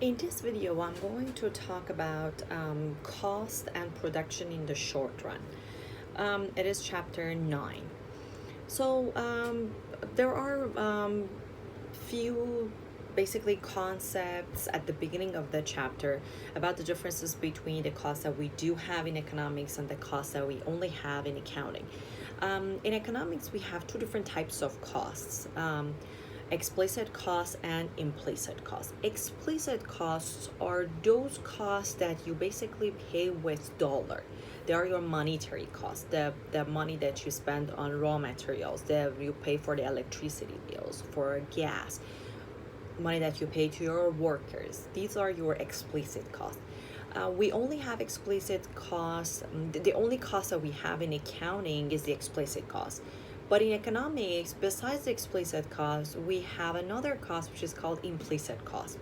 In this video, I'm going to talk about cost and production in the short run. It is chapter 9. So there are few basically concepts at the beginning of the chapter about the differences between the costs that we do have in economics and the costs that we only have in accounting. In economics, we have two different types of costs. Explicit costs and implicit costs. Explicit costs are those costs that you basically pay with dollar. They are your monetary costs, the money that you spend on raw materials, that you pay for the electricity bills, for gas, money that you pay to your workers. These are your explicit costs. We only have explicit costs. The only cost that we have in accounting is the explicit cost. But in economics, besides the explicit cost, we have another cost which is called implicit cost.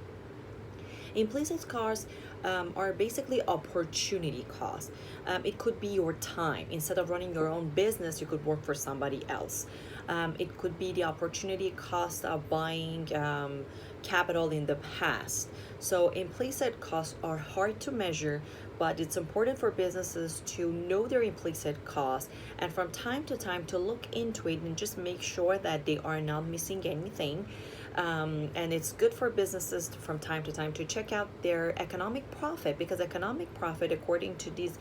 Implicit costs are basically opportunity costs. It could be your time. Instead of running your own business, you could work for somebody else. It could be the opportunity cost of buying capital in the past. So implicit costs are hard to measure, but it's important for businesses to know their implicit costs and from time to time to look into it and just make sure that they are not missing anything. And it's good for businesses from time to time to check out their economic profit, because economic profit, according to these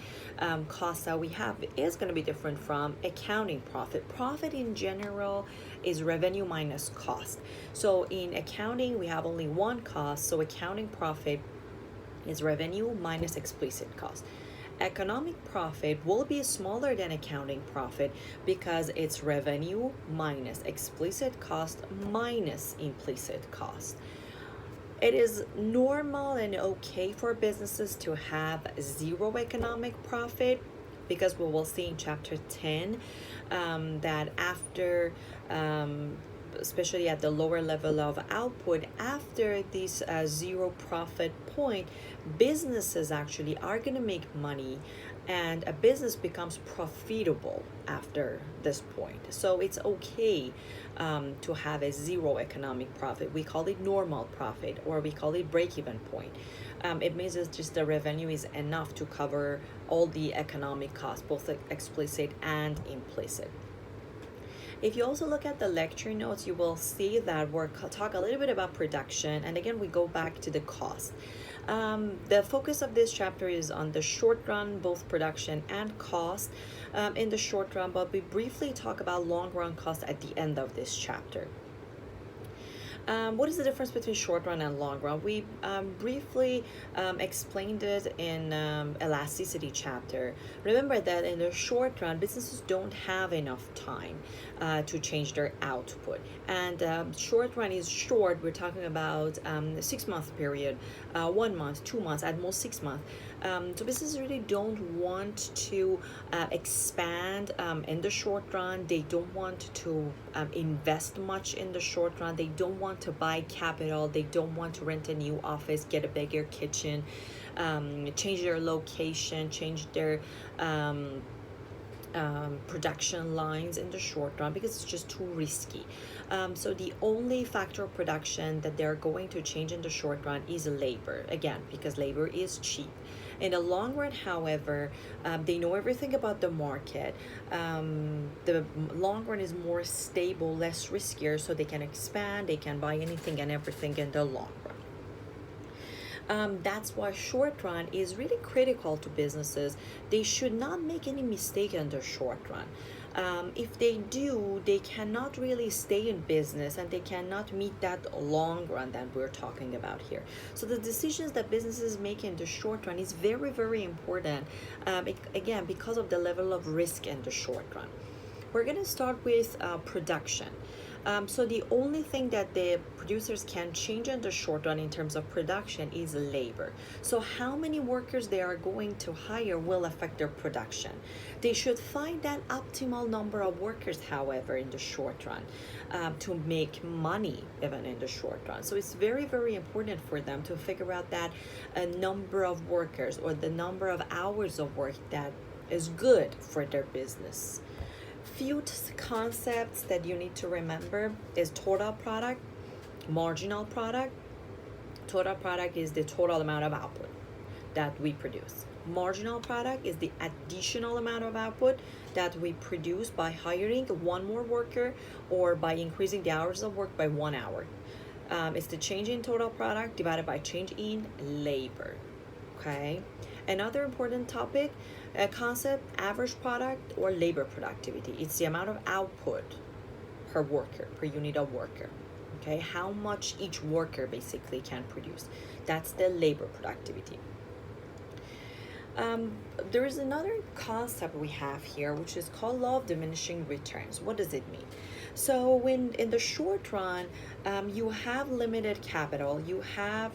costs that we have, is going to be different from accounting profit. Profit in general is revenue minus cost. So in accounting, we have only one cost. So accounting profit is revenue minus explicit cost. Economic profit will be smaller than accounting profit because it's revenue minus explicit cost minus implicit cost. It is normal and okay for businesses to have zero economic profit, because we will see in chapter 10 that after especially at the lower level of output, after this zero profit point, businesses actually are going to make money, and a business becomes profitable after this point. So it's okay to have a zero economic profit. We call it normal profit, or we call it break-even point. It means it's just the revenue is enough to cover all the economic costs, both explicit and implicit. If you also look at the lecture notes, you will see that we're talk a little bit about production, and again we go back to the cost. The focus of this chapter is on the short run, both production and cost in the short run, but we briefly talk about long run cost at the end of this chapter. What is the difference between short run and long run? We briefly explained it in elasticity chapter. Remember that in the short run, businesses don't have enough time to change their output. And short run is short. We're talking about 6 month period, 1 month, 2 months, at most 6 months. So businesses really don't want to expand in the short run. They don't want to invest much in the short run. They don't want to buy capital. They don't want to rent a new office, get a bigger kitchen, change their location, change their production lines in the short run, because it's just too risky. So the only factor of production that they're going to change in the short run is labor, again because labor is cheap. In the long run, however, they know everything about the market. The long run is more stable, less riskier, so they can expand, they can buy anything and everything in the long run. That's why short run is really critical to businesses. They should not make any mistake in the short run. If they do, they cannot really stay in business, and they cannot meet that long run that we're talking about here. So the decisions that businesses make in the short run is very, very important, again, because of the level of risk in the short run. We're going to start with production. So the only thing that the producers can change in the short run in terms of production is labor. So how many workers they are going to hire will affect their production. They should find that optimal number of workers, however, in the short run to make money even in the short run. So it's very, very important for them to figure out that a number of workers, or the number of hours of work that is good for their business. Few concepts that you need to remember is total product, marginal product, Total product is the total amount of output that we produce. Marginal product is the additional amount of output that we produce by hiring one more worker or by increasing the hours of work by 1 hour. It's the change in total product divided by change in labor. Okay. Another important topic, a concept, average product or labor productivity. It's the amount of output per worker, per unit of worker. Okay, how much each worker basically can produce. That's the labor productivity. There is another concept we have here, which is called law of diminishing returns. What does it mean? So when in the short run, you have limited capital, you have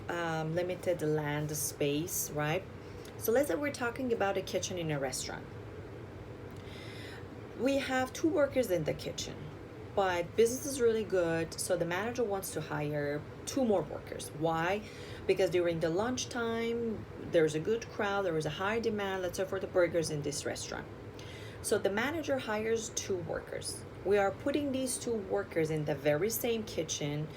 limited land space, right? So let's say we're talking about a kitchen in a restaurant. We have 2 workers in the kitchen, but business is really good, so the manager wants to hire 2 more workers. Why? Because during the lunchtime, there's a good crowd, there is a high demand, let's say for the burgers in this restaurant. So the manager hires 2 workers. We are putting these 2 workers in the very same kitchen.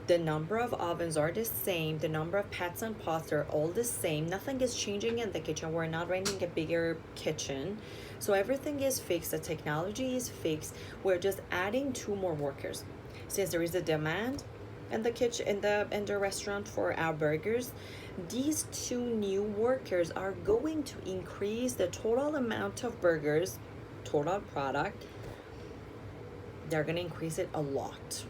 The number of ovens are the same, the number of pans and pots are all the same. Nothing is changing in the kitchen. We're not renting a bigger kitchen. So everything is fixed, the technology is fixed. We're just adding 2 more workers. Since there is a demand in the kitchen, in the restaurant for our burgers, these 2 new workers are going to increase the total amount of burgers, total product. They're going to increase it a lot.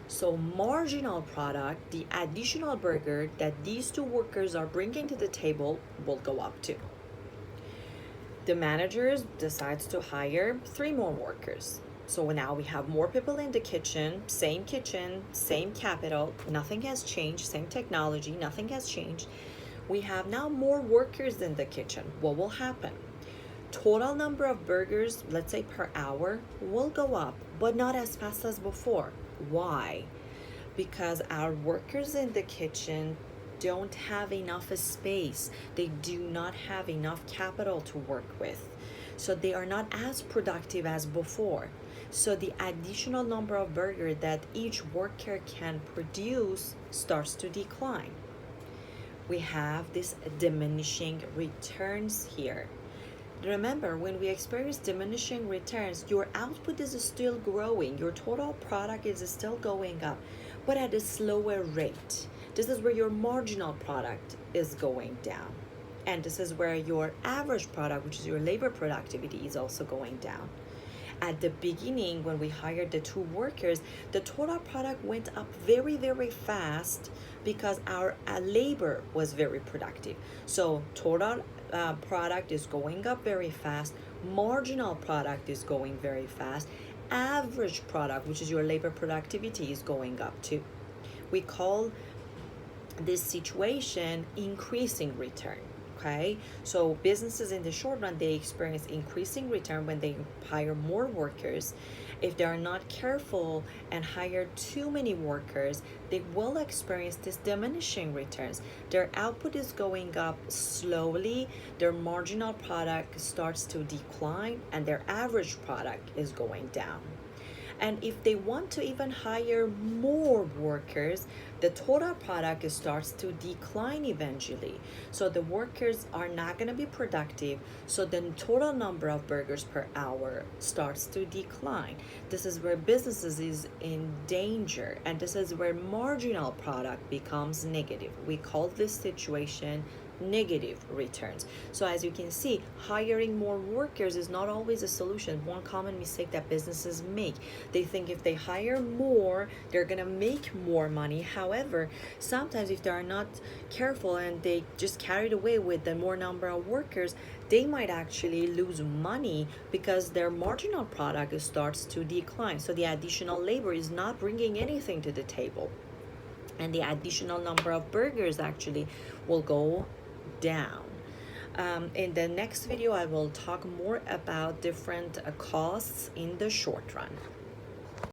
So marginal product, the additional burger that these 2 workers are bringing to the table, will go up too. The manager decides to hire 3 more workers. So now we have more people in the kitchen, same capital, nothing has changed, same technology, nothing has changed. We have now more workers in the kitchen. What will happen? Total number of burgers, let's say per hour, will go up, but not as fast as before. Why? Because our workers in the kitchen don't have enough space. They do not have enough capital to work with. So they are not as productive as before. So the additional number of burgers that each worker can produce starts to decline. We have this diminishing returns here. Remember, when we experience diminishing returns, your output is still growing, your total product is still going up, but at a slower rate. This is where your marginal product is going down. And this is where your average product, which is your labor productivity, is also going down. At the beginning, when we hired the 2 workers, the total product went up very, very fast because our labor was very productive. So total product is going up very fast. Marginal product is going very fast. Average product, which is your labor productivity, is going up too. We call this situation increasing return. Okay, so businesses in the short run, they experience increasing return when they hire more workers. If they are not careful and hire too many workers, they will experience this diminishing returns. Their output is going up slowly, their marginal product starts to decline, and their average product is going down. And if they want to even hire more workers, the total product starts to decline eventually. So the workers are not going to be productive. So the total number of burgers per hour starts to decline. This is where businesses is in danger. And this is where marginal product becomes negative. We call this situation negative returns. So as you can see, hiring more workers is not always a solution. One common mistake that businesses make, they think if they hire more, they're gonna make more money. However, sometimes if they are not careful and they just carried away with the more number of workers, they might actually lose money because their marginal product starts to decline. So the additional labor is not bringing anything to the table, and the additional number of burgers actually will go down. In the next video, I will talk more about different costs in the short run.